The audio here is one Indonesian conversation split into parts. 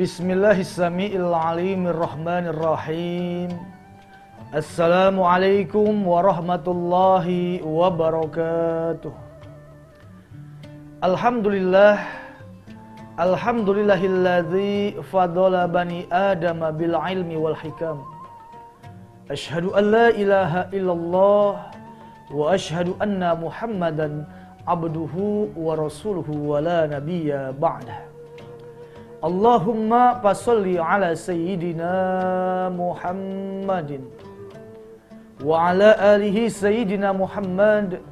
Bismillahirrahmanirrahim. Assalamualaikum warahmatullahi wabarakatuh. Alhamdulillah, alhamdulillahilladzi fadala bani adama bil ilmi wal hikam. Asyhadu an la ilaha illallah wa asyhadu anna Muhammadan abduhu wa rasuluhu wa la nabiyya ba'dah. Allahumma fasholli ala sayyidina Muhammadin wa ala alihi sayyidina Muhammad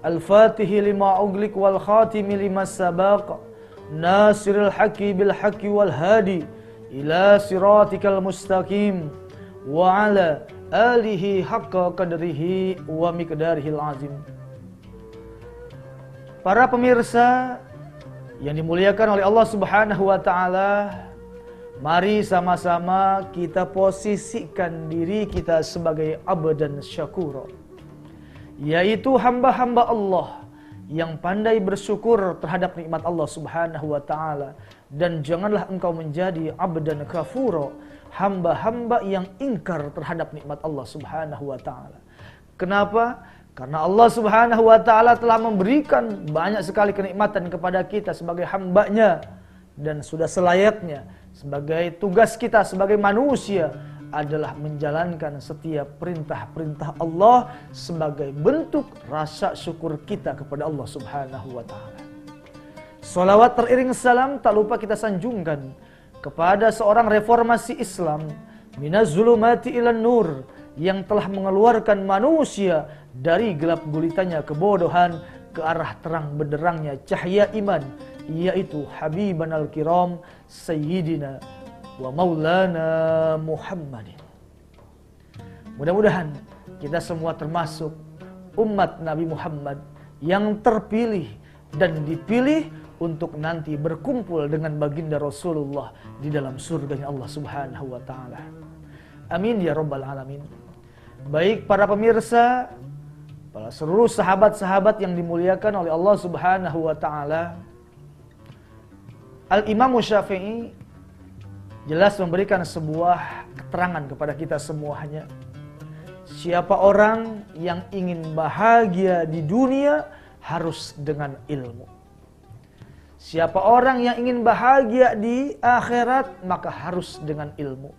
al-fatihi lima ughliq wal khatimi lima sabaq nasiril haqqi bil haqqi wal hadi ila siratikal mustaqim wa ala alihi haqqa qadrihi wa miqdarihil azim. Para pemirsa yang dimuliakan oleh Allah Subhanahu wa taala, mari sama-sama kita posisikan diri kita sebagai abdan syakura, yaitu hamba-hamba Allah yang pandai bersyukur terhadap nikmat Allah Subhanahu wa taala, dan janganlah engkau menjadi abdan kafura, hamba-hamba yang ingkar terhadap nikmat Allah Subhanahu wa taala. Kenapa? Karena Allah Subhanahu wa ta'ala telah memberikan banyak sekali kenikmatan kepada kita sebagai hambanya, dan sudah selayaknya sebagai tugas kita sebagai manusia adalah menjalankan setiap perintah-perintah Allah sebagai bentuk rasa syukur kita kepada Allah Subhanahu wa ta'ala. Salawat teriring salam tak lupa kita sanjungkan kepada seorang reformasi Islam, minaz zulumati ilan nur, yang telah mengeluarkan manusia dari gelap gulitannya kebodohan ke arah terang benderangnya cahaya iman, yaitu Habiban al-Kiram Sayyidina wa Maulana Muhammadin. Mudah-mudahan kita semua termasuk umat Nabi Muhammad yang terpilih dan dipilih untuk nanti berkumpul dengan baginda Rasulullah di dalam surganya Allah Subhanahu wa ta'ala. Amin ya rabbal alamin. Baik para pemirsa, para seluruh sahabat-sahabat yang dimuliakan oleh Allah Subhanahu wa ta'ala, Al-Imam Syafi'i jelas memberikan sebuah keterangan kepada kita semuanya. Siapa orang yang ingin bahagia di dunia harus dengan ilmu. Siapa orang yang ingin bahagia di akhirat maka harus dengan ilmu.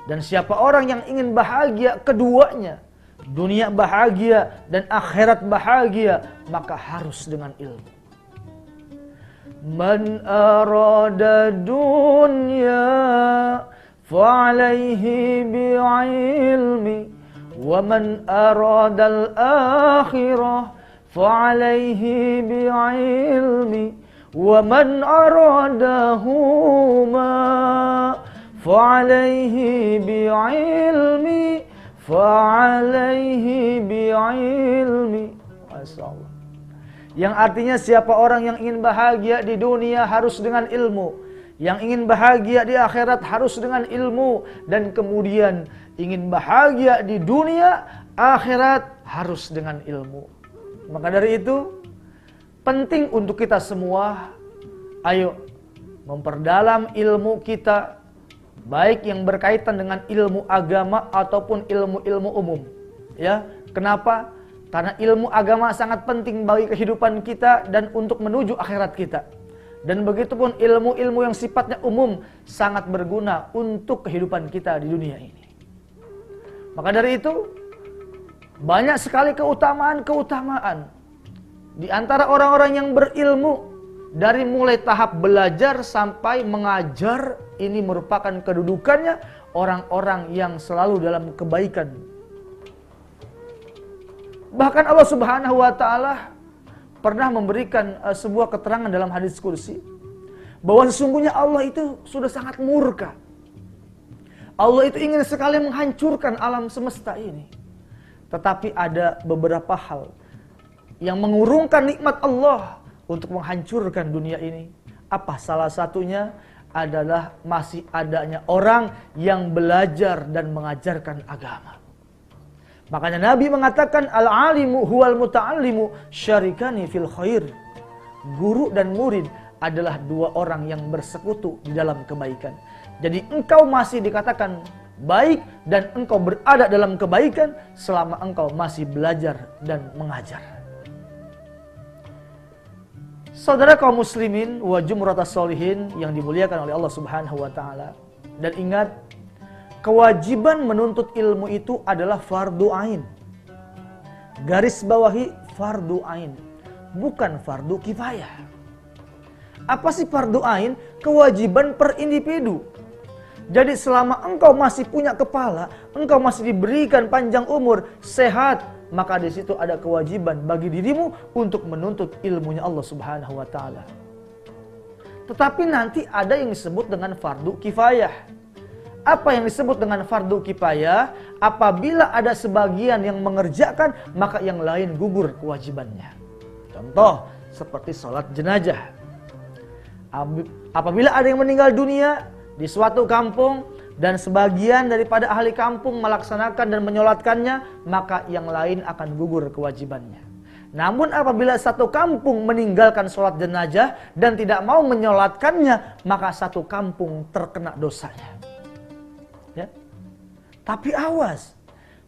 Dan siapa orang yang ingin bahagia keduanya, dunia bahagia dan akhirat bahagia, maka harus dengan ilmu. Man arada dunya fa'alaihi bi'ilmi, wa man arada al-akhirah fa'alaihi bi'ilmi, wa man aradahuma fa'alaihi bi'ilmi, fa'alaihi bi'ilmi. Masyaallah. Yang artinya siapa orang yang ingin bahagia di dunia harus dengan ilmu, yang ingin bahagia di akhirat harus dengan ilmu, dan kemudian ingin bahagia di dunia, akhirat harus dengan ilmu. Maka dari itu penting untuk kita semua, ayo memperdalam ilmu kita, baik yang berkaitan dengan ilmu agama ataupun ilmu-ilmu umum. Ya, kenapa? Karena ilmu agama sangat penting bagi kehidupan kita dan untuk menuju akhirat kita. Dan begitupun ilmu-ilmu yang sifatnya umum sangat berguna untuk kehidupan kita di dunia ini. Maka dari itu, banyak sekali keutamaan-keutamaan di antara orang-orang yang berilmu. Dari mulai tahap belajar sampai mengajar, ini merupakan kedudukannya orang-orang yang selalu dalam kebaikan. Bahkan Allah Subhanahu wa ta'ala pernah memberikan sebuah keterangan dalam hadis kursi, bahwa sesungguhnya Allah itu sudah sangat murka. Allah itu ingin sekali menghancurkan alam semesta ini. Tetapi ada beberapa hal yang mengurungkan nikmat Allah untuk menghancurkan dunia ini. Apa salah satunya? Adalah masih adanya orang yang belajar dan mengajarkan agama. Makanya Nabi mengatakan al-alimu huwal muta'allimu syarikani fil khair. Guru dan murid adalah dua orang yang bersekutu di dalam kebaikan. Jadi engkau masih dikatakan baik dan engkau berada dalam kebaikan selama engkau masih belajar dan mengajar. Saudara kaum muslimin wa jumratas sholihin yang dimuliakan oleh Allah Subhanahu wa taala. Dan ingat, kewajiban menuntut ilmu itu adalah fardu ain. Garis bawahi fardu ain, bukan fardu kifayah. Apa sih fardu ain? Kewajiban per individu. Jadi selama engkau masih punya kepala, engkau masih diberikan panjang umur, sehat, maka di situ ada kewajiban bagi dirimu untuk menuntut ilmunya Allah Subhanahu wa taala. Tetapi nanti ada yang disebut dengan fardu kifayah. Apa yang disebut dengan fardu kifayah? Apabila ada sebagian yang mengerjakan, maka yang lain gugur kewajibannya. Contoh seperti sholat jenazah. Apabila ada yang meninggal dunia di suatu kampung dan sebagian daripada ahli kampung melaksanakan dan menyolatkannya, maka yang lain akan gugur kewajibannya. Namun apabila satu kampung meninggalkan sholat jenazah dan tidak mau menyolatkannya, maka satu kampung terkena dosanya. Ya. Tapi awas,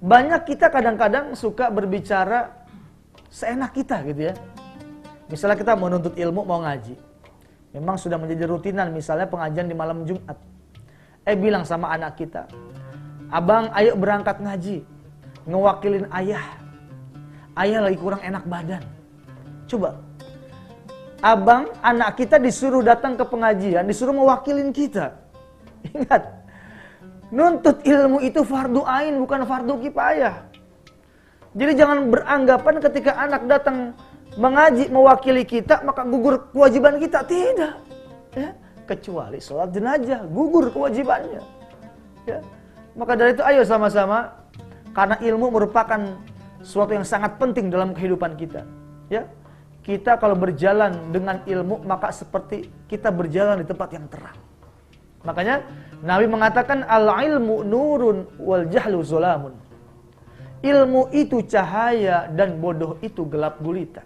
banyak kita kadang-kadang suka berbicara seenak kita gitu ya. Misalnya kita mau nuntut ilmu, mau ngaji. Memang sudah menjadi rutinan, misalnya pengajian di malam Jumat. Bilang sama anak kita, abang ayo berangkat ngaji, ngewakilin ayah. Ayah lagi kurang enak badan. Coba, abang, anak kita disuruh datang ke pengajian, disuruh mewakilin kita. Ingat, nuntut ilmu itu fardu ain, bukan fardu kifayah. Jadi jangan beranggapan ketika anak datang mengaji mewakili kita maka gugur kewajiban kita. Tidak ya. Kecuali sholat jenazah gugur kewajibannya ya. Maka dari itu ayo sama-sama, karena ilmu merupakan sesuatu yang sangat penting dalam kehidupan kita ya. Kita kalau berjalan dengan ilmu maka seperti kita berjalan di tempat yang terang. Makanya Nabi mengatakan al-ilmu nurun wal jahlu zulamun. Ilmu itu cahaya dan bodoh itu gelap gulita.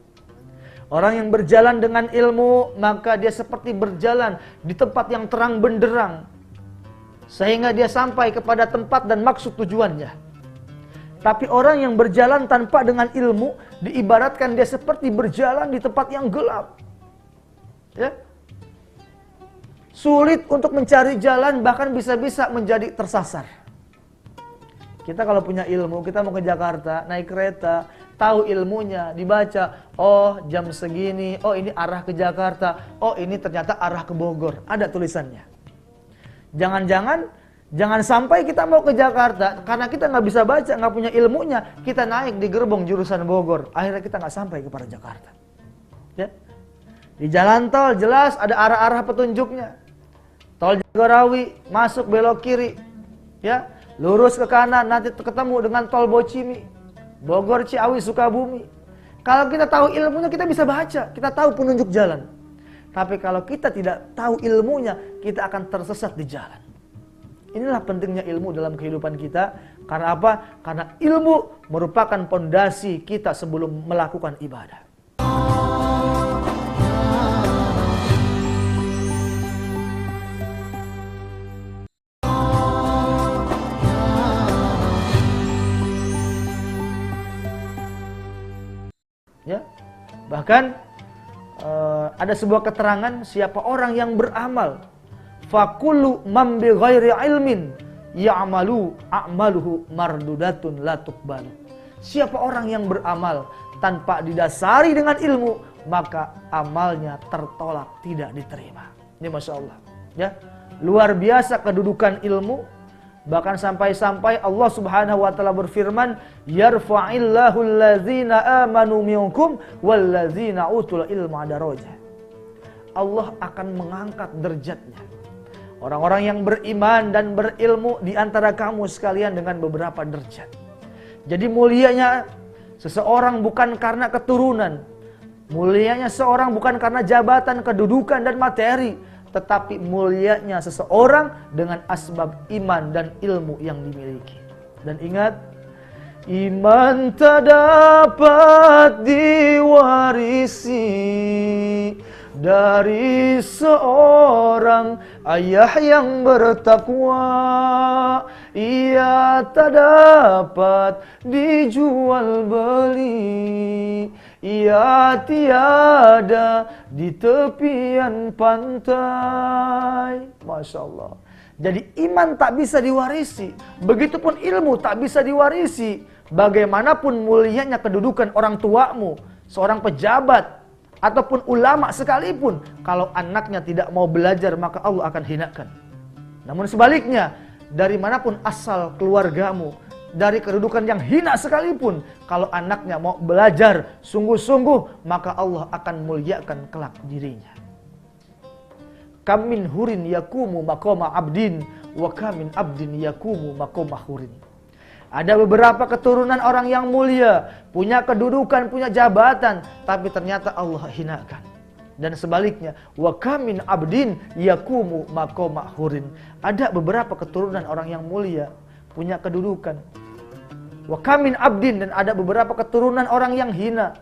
Orang yang berjalan dengan ilmu, maka dia seperti berjalan di tempat yang terang benderang. Sehingga dia sampai kepada tempat dan maksud tujuannya. Tapi orang yang berjalan tanpa dengan ilmu, diibaratkan dia seperti berjalan di tempat yang gelap. Ya. Sulit untuk mencari jalan, bahkan bisa-bisa menjadi tersasar. Kita kalau punya ilmu, kita mau ke Jakarta, naik kereta, tahu ilmunya, dibaca, oh jam segini, oh ini arah ke Jakarta, oh ini ternyata arah ke Bogor, ada tulisannya. Jangan sampai kita mau ke Jakarta, karena kita nggak bisa baca, nggak punya ilmunya, kita naik di gerbong jurusan Bogor, akhirnya kita nggak sampai kepada Jakarta. Ya? Di jalan tol jelas ada arah-arah petunjuknya. Tol Jagorawi, masuk belok kiri, ya. Lurus ke kanan, nanti ketemu dengan tol Bocimi, Bogor, Ciawi, Sukabumi. Kalau kita tahu ilmunya, kita bisa baca, kita tahu penunjuk jalan. Tapi kalau kita tidak tahu ilmunya, kita akan tersesat di jalan. Inilah pentingnya ilmu dalam kehidupan kita. Karena apa? Karena ilmu merupakan pondasi kita sebelum melakukan ibadah. Ya, bahkan ada sebuah keterangan, siapa orang yang beramal, fakullu man bi ghairi ilmin ya'malu a'maluhu mardudatun la tuqbalu. Siapa orang yang beramal tanpa didasari dengan ilmu, maka amalnya tertolak, tidak diterima. Ini Masya Allah ya, luar biasa kedudukan ilmu. Bahkan sampai-sampai Allah Subhanahu wa taala berfirman, yarfa'illahu allazina amanu minkum wallazina utul ilma darajah. Allah akan mengangkat derajatnya orang-orang yang beriman dan berilmu di antara kamu sekalian dengan beberapa derajat. Jadi mulianya seseorang bukan karena keturunan, mulianya seorang bukan karena jabatan, kedudukan dan materi, tetapi mulianya seseorang dengan asbab iman dan ilmu yang dimiliki. Dan ingat, iman tak dapat diwarisi dari seorang ayah yang bertakwa. Ia tak dapat dijual beli, ia tiada di tepian pantai. Masya Allah. Jadi iman tak bisa diwarisi, begitupun ilmu tak bisa diwarisi. Bagaimanapun mulianya kedudukan orang tuamu, seorang pejabat, ataupun ulama sekalipun, kalau anaknya tidak mau belajar, maka Allah akan hinakan. Namun sebaliknya, dari manapun asal keluargamu, dari kedudukan yang hina sekalipun, kalau anaknya mau belajar sungguh-sungguh, maka Allah akan muliakan kelak dirinya. Kam min hurin yakumu maqama abdin, wa kam min abdin yakumu maqama hurin. Ada beberapa keturunan orang yang mulia, punya kedudukan, punya jabatan, tapi ternyata Allah hinakan. Dan sebaliknya, wa kam min abdin yakumu maqama hurin. Ada beberapa keturunan orang yang mulia, punya kedudukan. Wa kam min abdin, dan ada beberapa keturunan orang yang hina.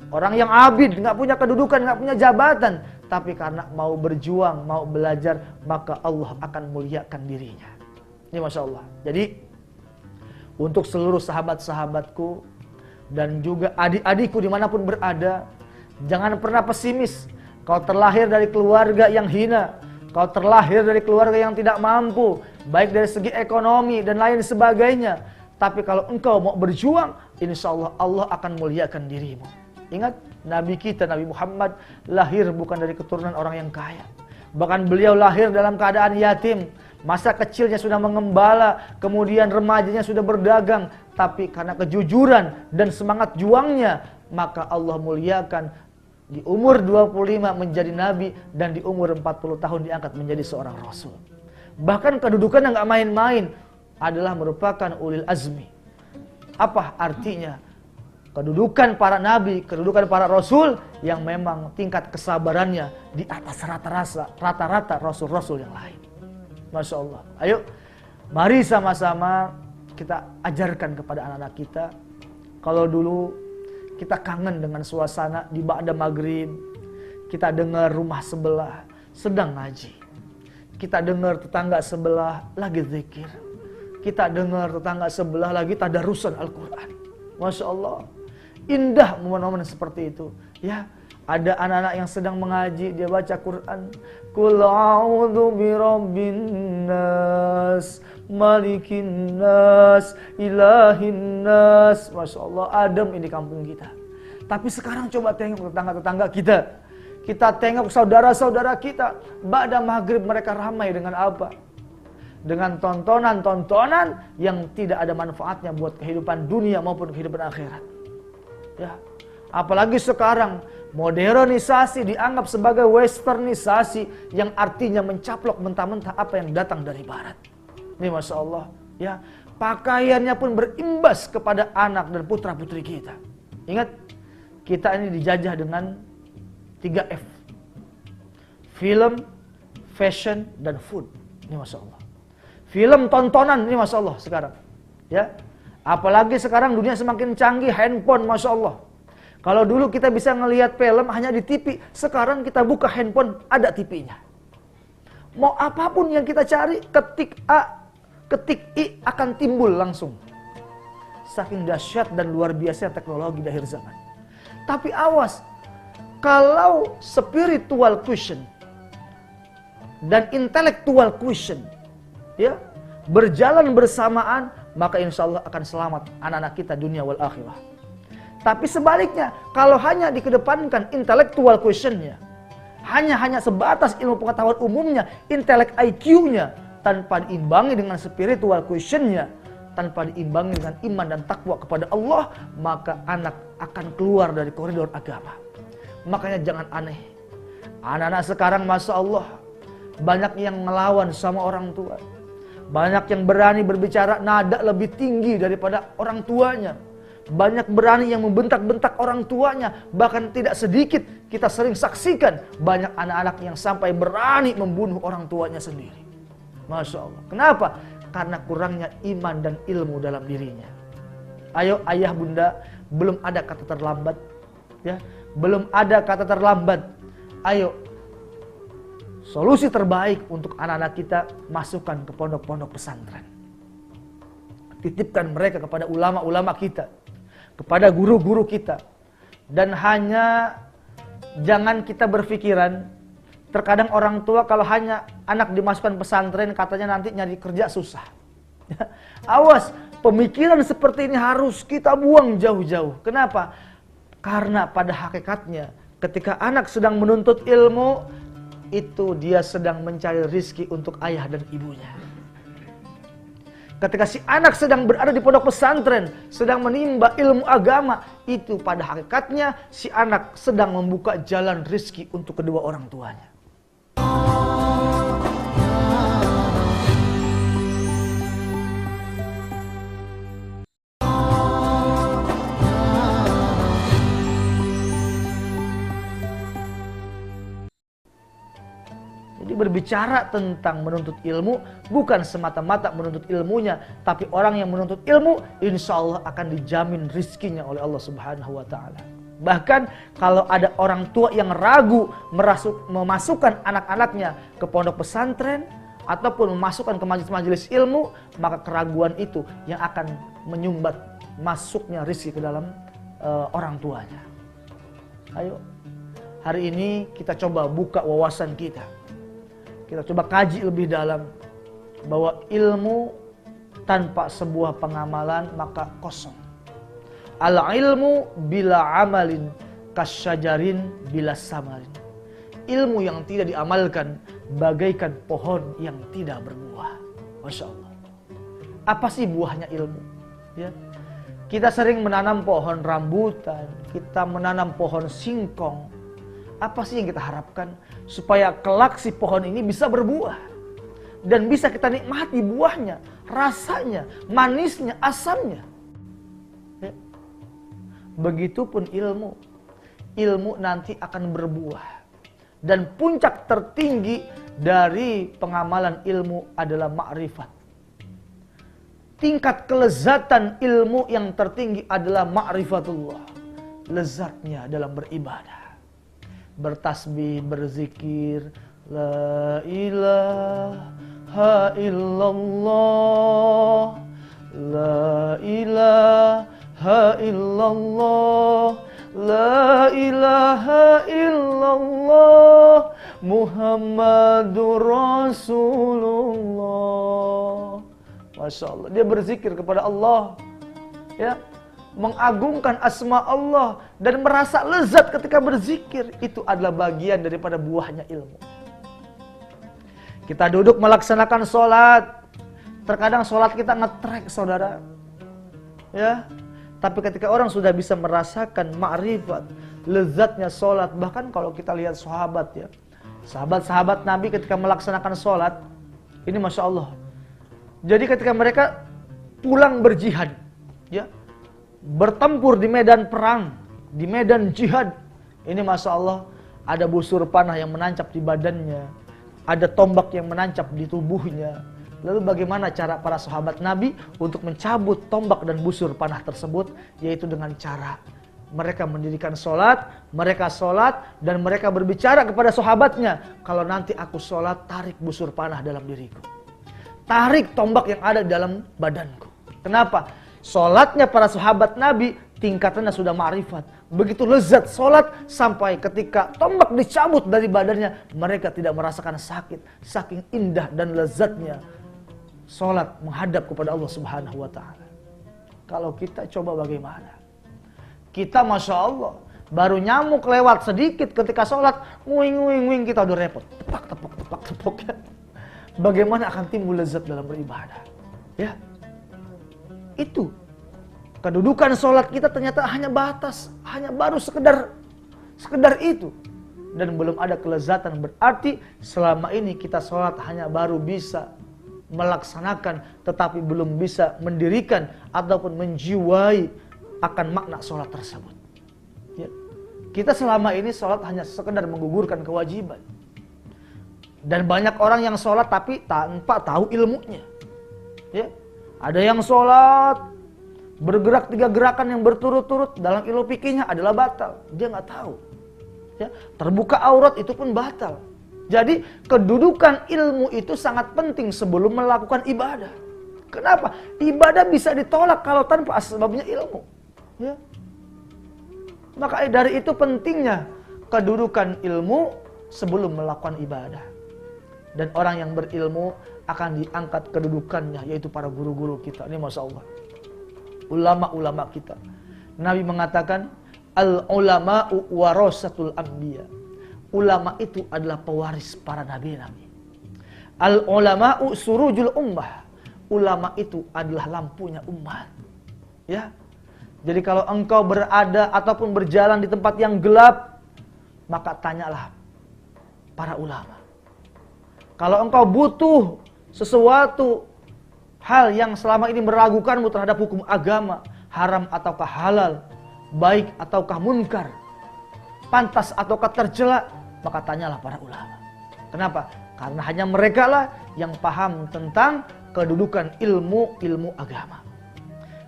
Orang yang abid, nggak punya kedudukan, nggak punya jabatan, tapi karena mau berjuang, mau belajar, maka Allah akan muliakan dirinya. Ini Masya Allah. Jadi untuk seluruh sahabat-sahabatku dan juga adik-adikku dimanapun berada, jangan pernah pesimis. Kau terlahir dari keluarga yang hina, kau terlahir dari keluarga yang tidak mampu, baik dari segi ekonomi dan lain sebagainya. Tapi kalau engkau mau berjuang, insya Allah Allah akan muliakan dirimu. Ingat, Nabi kita, Nabi Muhammad, lahir bukan dari keturunan orang yang kaya. Bahkan beliau lahir dalam keadaan yatim. Masa kecilnya sudah mengembala, kemudian remajanya sudah berdagang. Tapi karena kejujuran dan semangat juangnya, maka Allah muliakan. Di umur 25 menjadi Nabi, dan di umur 40 tahun diangkat menjadi seorang Rasul. Bahkan kedudukannya nggak main-main, adalah merupakan ulil azmi. Apa artinya? Kedudukan para nabi, kedudukan para rasul yang memang tingkat kesabarannya di atas rata-rata rasul-rasul yang lain. Masya Allah. Ayo, mari sama-sama kita ajarkan kepada anak-anak kita. Kalau dulu kita kangen dengan suasana di ba'da maghrib, kita dengar rumah sebelah sedang ngaji, kita dengar tetangga sebelah lagi zikir, kita dengar tetangga sebelah lagi tadarusan Al-Quran. Masya Allah. Indah momen-momen seperti itu. Ya, ada anak-anak yang sedang mengaji, dia baca Quran. Qul a'udzu birabbin nas, malikin nas, ilahin nas. Masya Allah, adem ini kampung kita. Tapi sekarang coba tengok tetangga-tetangga kita. Kita tengok saudara-saudara kita. Ba'da maghrib mereka ramai dengan apa? Dengan tontonan-tontonan yang tidak ada manfaatnya buat kehidupan dunia maupun kehidupan akhirat. Ya, apalagi sekarang modernisasi dianggap sebagai westernisasi yang artinya mencaplok mentah-mentah apa yang datang dari barat. Ini Masya Allah. Ya, pakaiannya pun berimbas kepada anak dan putra-putri kita. Ingat, kita ini dijajah dengan 3F. Film, fashion, dan food. Ini Masya Allah. Film tontonan ini Masya Allah sekarang. Ya, apalagi sekarang dunia semakin canggih, handphone Masya Allah. Kalau dulu kita bisa ngelihat film hanya di TV, sekarang kita buka handphone ada TV-nya. Mau apapun yang kita cari, ketik A, ketik I akan timbul langsung. Saking dahsyat dan luar biasa teknologi di akhir zaman. Tapi awas, kalau spiritual question dan intellectual question ya berjalan bersamaan, maka insya Allah akan selamat anak-anak kita dunia wal akhirah. Tapi sebaliknya, kalau hanya dikedepankan intellectual questionnya, hanya sebatas ilmu pengetahuan umumnya, intelek IQ-nya, tanpa diimbangi dengan spiritual questionnya, tanpa diimbangi dengan iman dan takwa kepada Allah, maka anak akan keluar dari koridor agama. Makanya jangan aneh. Anak-anak sekarang Masya Allah, banyak yang melawan sama orang tua. Banyak yang berani berbicara nada lebih tinggi daripada orang tuanya. Banyak berani yang membentak-bentak orang tuanya. Bahkan tidak sedikit kita sering saksikan banyak anak-anak yang sampai berani membunuh orang tuanya sendiri. Masya Allah. Kenapa? Karena kurangnya iman dan ilmu dalam dirinya. Ayo ayah bunda, belum ada kata terlambat. Ya, belum ada kata terlambat. Ayo, solusi terbaik untuk anak-anak kita, masukkan ke pondok-pondok pesantren. Titipkan mereka kepada ulama-ulama kita, kepada guru-guru kita. Dan hanya jangan kita berpikiran, terkadang orang tua kalau hanya anak dimasukkan pesantren katanya nanti nyari kerja susah. Awas, pemikiran seperti ini harus kita buang jauh-jauh. Kenapa? Karena pada hakikatnya ketika anak sedang menuntut ilmu, itu dia sedang mencari rizki untuk ayah dan ibunya. Ketika si anak sedang berada di pondok pesantren, sedang menimba ilmu agama, itu pada hakikatnya si anak sedang membuka jalan rizki untuk kedua orang tuanya. Berbicara tentang menuntut ilmu bukan semata-mata menuntut ilmunya, tapi orang yang menuntut ilmu insya Allah akan dijamin rizkinya oleh Allah Subhanahu wa ta'ala. Bahkan kalau ada orang tua yang ragu memasukkan anak-anaknya ke pondok pesantren ataupun memasukkan ke majelis-majelis ilmu, maka keraguan itu yang akan menyumbat masuknya rizki ke dalam orang tuanya. Ayo, hari ini kita coba buka wawasan kita. Kita coba kaji lebih dalam bahwa ilmu tanpa sebuah pengamalan maka kosong. Al-ilmu bila amalin kasyajarin bila samarin. Ilmu yang tidak diamalkan bagaikan pohon yang tidak berbuah. Masya Allah. Apa sih buahnya ilmu? Ya. Kita sering menanam pohon rambutan, kita menanam pohon singkong. Apa sih yang kita harapkan? Supaya kelak si pohon ini bisa berbuah. Dan bisa kita nikmati buahnya, rasanya, manisnya, asamnya. Ya. Begitupun ilmu. Ilmu nanti akan berbuah. Dan puncak tertinggi dari pengamalan ilmu adalah ma'rifat. Tingkat kelezatan ilmu yang tertinggi adalah ma'rifatullah. Lezatnya dalam beribadah. Bertasbih, berzikir, la ilaha illallah, la ilaha illallah, la ilaha illallah, Muhammadur Rasulullah. Masya Allah, dia berzikir kepada Allah, ya, mengagungkan asma Allah dan merasa lezat ketika berzikir. Itu adalah bagian daripada buahnya ilmu. Kita duduk melaksanakan sholat. Terkadang sholat kita ngetrek, saudara, ya. Tapi ketika orang sudah bisa merasakan ma'rifat, lezatnya sholat. Bahkan kalau kita lihat sahabat, ya, sahabat-sahabat Nabi ketika melaksanakan sholat, ini Masya Allah. Jadi ketika mereka pulang berjihad, ya, bertempur di medan perang, di medan jihad, ini Masya Allah, ada busur panah yang menancap di badannya, ada tombak yang menancap di tubuhnya. Lalu bagaimana cara para sahabat Nabi untuk mencabut tombak dan busur panah tersebut? Yaitu dengan cara mereka mendirikan sholat, mereka sholat, dan mereka berbicara kepada sahabatnya, kalau nanti aku sholat, tarik busur panah dalam diriku, tarik tombak yang ada di dalam badanku. Kenapa? Sholatnya para sahabat Nabi tingkatannya sudah ma'rifat. Begitu lezat sholat sampai ketika tombak dicabut dari badannya, mereka tidak merasakan sakit. Saking indah dan lezatnya sholat menghadap kepada Allah Subhanahu wa ta'ala. Kalau kita coba bagaimana? Kita Masya Allah, baru nyamuk lewat sedikit ketika sholat, nguing kita udah repot. Tepak. Bagaimana akan timbul lezat dalam beribadah? Ya. Itu kedudukan sholat kita ternyata hanya baru sekedar itu, dan belum ada kelezatan. Berarti selama ini kita sholat hanya baru bisa melaksanakan, tetapi belum bisa mendirikan ataupun menjiwai akan makna sholat tersebut. Ya. Kita selama ini sholat hanya sekedar menggugurkan kewajiban, dan banyak orang yang sholat tapi tanpa tahu ilmunya. Ya. Ada yang sholat bergerak 3 gerakan yang berturut-turut, dalam ilmu fikihnya adalah batal. Dia nggak tahu. Ya, terbuka aurat itu pun batal. Jadi kedudukan ilmu itu sangat penting sebelum melakukan ibadah. Kenapa? Ibadah bisa ditolak kalau tanpa sebabnya ilmu. Ya. Maka dari itu pentingnya kedudukan ilmu sebelum melakukan ibadah. Dan orang yang berilmu akan diangkat kedudukannya, yaitu para guru-guru kita. Ini Masya Allah. Ulama-ulama kita. Nabi mengatakan, al-ulama'u warasatul anbiya. Ulama itu adalah pewaris para nabi-nabi. Al-ulama'u surujul ummah. Ulama itu adalah lampunya umat. Ya. Jadi kalau engkau berada ataupun berjalan di tempat yang gelap, maka tanyalah para ulama. Kalau engkau butuh sesuatu hal yang selama ini meragukanmu terhadap hukum agama, haram ataukah halal, baik ataukah munkar, pantas ataukah tercela, maka tanyalah para ulama. Kenapa? Karena hanya mereka lah yang paham tentang kedudukan ilmu agama.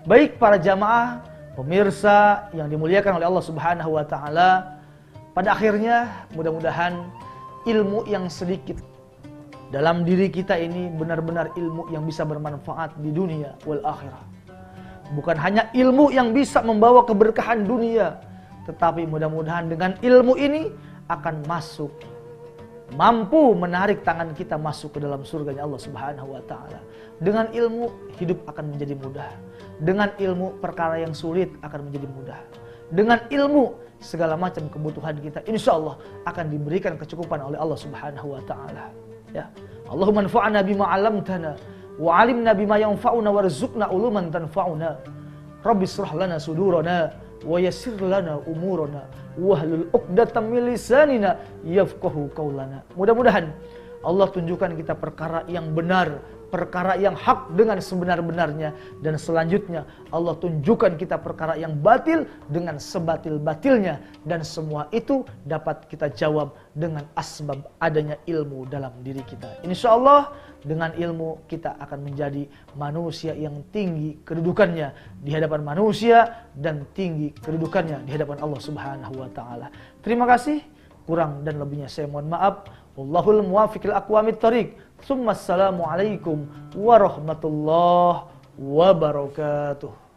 Baik para jamaah, pemirsa yang dimuliakan oleh Allah Subhanahu wa taala, pada akhirnya mudah-mudahan ilmu yang sedikit dalam diri kita ini benar-benar ilmu yang bisa bermanfaat di dunia wal akhirah. Bukan hanya ilmu yang bisa membawa keberkahan dunia, tetapi mudah-mudahan dengan ilmu ini akan masuk, mampu menarik tangan kita masuk ke dalam surganya Allah Subhanahu wa taala. Dengan ilmu hidup akan menjadi mudah. Dengan ilmu perkara yang sulit akan menjadi mudah. Dengan ilmu segala macam kebutuhan kita insya Allah akan diberikan kecukupan oleh Allah Subhanahu wa taala. Ya. Allahumma anfa'na bima 'allamtana wa 'alimna bima yanfa'una warzuqna uluman tanfa'una. Rabbi shrah lana sudurana wa yassir lana umurana wahlul 'uqdatam min lisanina yafqahu qaulana. Mudah-mudahan Allah tunjukkan kita perkara yang benar, perkara yang hak dengan sebenar-benarnya, dan selanjutnya Allah tunjukkan kita perkara yang batil dengan sebatil-batilnya, dan semua itu dapat kita jawab dengan asbab adanya ilmu dalam diri kita. Insya Allah dengan ilmu kita akan menjadi manusia yang tinggi kedudukannya di hadapan manusia dan tinggi kedudukannya di hadapan Allah Subhanahu wa taala. Terima kasih, kurang dan lebihnya saya mohon maaf. Wallahul muwaffiq ila aqwamit thoriq. Assalamualaikum warahmatullahi wabarakatuh.